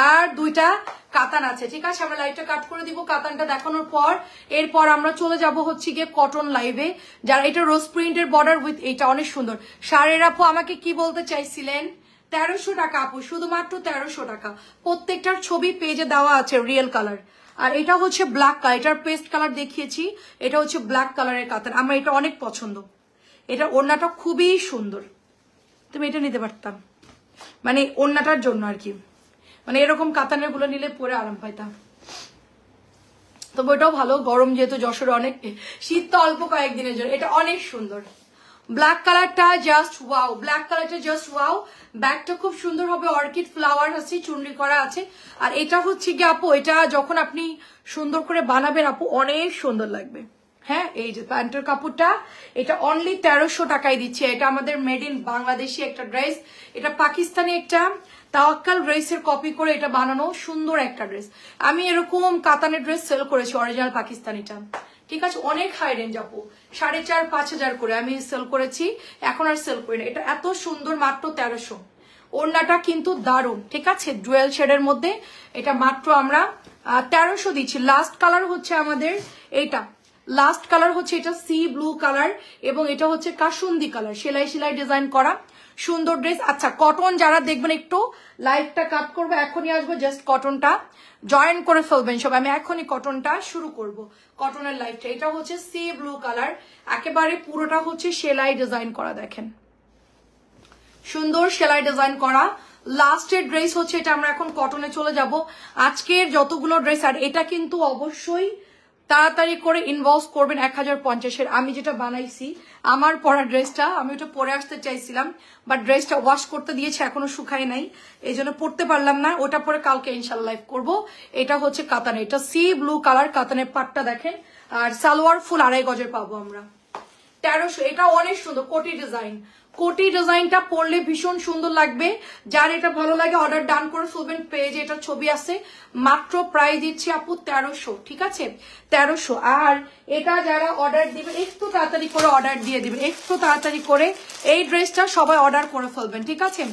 আর দুইটা কাতান আছে, ঠিক আছে। আমরা লাইভটা কাট করে দিব কাতানটা দেখানোর পর। এরপর আমরা চলে যাব হচ্ছে গিয়ে কটন লাইভে, যারা এটা রোজ প্রিন্টের বর্ডার উইথ, এটা অনেক সুন্দর। শাড়ির আপু আমাকে কি বলতে চাইছিলেন? 1300 টাকা আপু, শুধুমাত্র 1300 টাকা। প্রত্যেকটার ছবি পেজে দেওয়া আছে রিয়েল কালার। আর এটা হচ্ছে ব্ল্যাক কালার, এটার পেস্ট কালার দেখিয়েছি, এটা হচ্ছে ব্ল্যাক কালারের কাতান। আমার এটা অনেক পছন্দ, এটা ওড়নাটা খুবই সুন্দর, তুমি এটা নিতে পারতাম, মানে ওড়নাটার জন্য আর কি, মানে এরকম কাতানের গুলো নিলে পরে আরাম পাইতাম। তবে ওটাও ভালো, গরম যেহেতু যশোরে অনেক, শীত তো অল্প কয়েকদিনের জন্য। এটা অনেক সুন্দর, ব্ল্যাক কালারটা জাস্ট ওয়াও, ব্ল্যাক কালারটা জাস্ট ওয়াও। ব্যাগটা খুব সুন্দর হবে, অর্কিড ফ্লাওয়ার আছে, চুনরি করা আছে। আর এটা হচ্ছে কি আপু, এটা যখন আপনি সুন্দর করে বানাবেন আপু অনেক সুন্দর লাগবে। হ্যাঁ, এই যে প্যান্টের কাপড়টা, এটা অনলি 1300 টাকায় দিচ্ছে। এটা আমাদের মেড ইন বাংলাদেশি একটা ড্রেস, এটা পাকিস্তানি একটা তাওয়াক্কাল ড্রেসের কপি করে এটা বানানো সুন্দর একটা ড্রেস। আমি এরকম কাতানের ড্রেস সেল করেছি, অরিজিনাল পাকিস্তানিটা, ঠিক আছে, অনেক হাই রেঞ্জ আপু, 4500-5000 করে আমি সেল করেছি, এখন আর সেল করি না। এটা এত সুন্দর, মাত্র 1300। ওড়নাটা কিন্তু দারুণ, ঠিক আছে, ডুয়েল শেডের মধ্যে, এটা মাত্র আমরা 1300 দিচ্ছি। লাস্ট কালার হচ্ছে আমাদের এইটা, লাস্ট কালার হচ্ছে এটা সি ব্লু কালার, এবং এটা হচ্ছে কাসুন্দি কালার, সেলাই সেলাই ডিজাইন করা সুন্দর ড্রেস। আচ্ছা, কটন যারা দেখবেন একটু লাইভটা কাট করবো, এখনই আসবো, জাস্ট কটনটা জয়েন করে ফেলবেন সব, আমি এখনই কটনটা শুরু করব, কটনের লাইভটা। এটা হচ্ছে সি ব্লু কালার, একেবারে পুরোটা হচ্ছে সেলাই ডিজাইন করা, দেখেন সুন্দর সেলাই ডিজাইন করা। লাস্টের ড্রেস হচ্ছে এটা, আমরা এখন কটনে চলে যাব। আজকের যতগুলো ড্রেস, আর এটা কিন্তু অবশ্যই তাড়াতাড়ি করে ইনভলভ করবেন 1050-এর। আমি যেটা বানাইছি আমার পরা ড্রেসটা, আমি ওটা পরে আসতে চাইছিলাম, বাট ড্রেসটা ওয়াশ করতে দিয়েছে, এখনো শুকায় নাই, এই জন্য পরতে পারলাম না। ওটা পরে কালকে ইনশাল্লাহ লাইভ করবো। এটা হচ্ছে কাতান, এটা সি ব্লু কালার, কাতানের পাটটা দেখেন, আর সালোয়ার ফুল 2.5 গজের পাবো আমরা, 1300। এটা অনেক সুন্দর কোটি ডিজাইন, কোটি ডিজাইনটা পরলে ভীষণ সুন্দর লাগবে। যার এটা ভালো লাগে অর্ডার ডান করে ফেলবেন, পেজে এটা ছবি আছে। মাত্র প্রাইস দিচ্ছি আপু 1300, ঠিক আছে, 1300। আর এটা যারা অর্ডার দিবেন একটু তাড়াতাড়ি করে অর্ডার দিয়ে দিবেন, একটু তাড়াতাড়ি করে এই ড্রেসটা সবাই অর্ডার করে ফেলবেন, ঠিক আছে।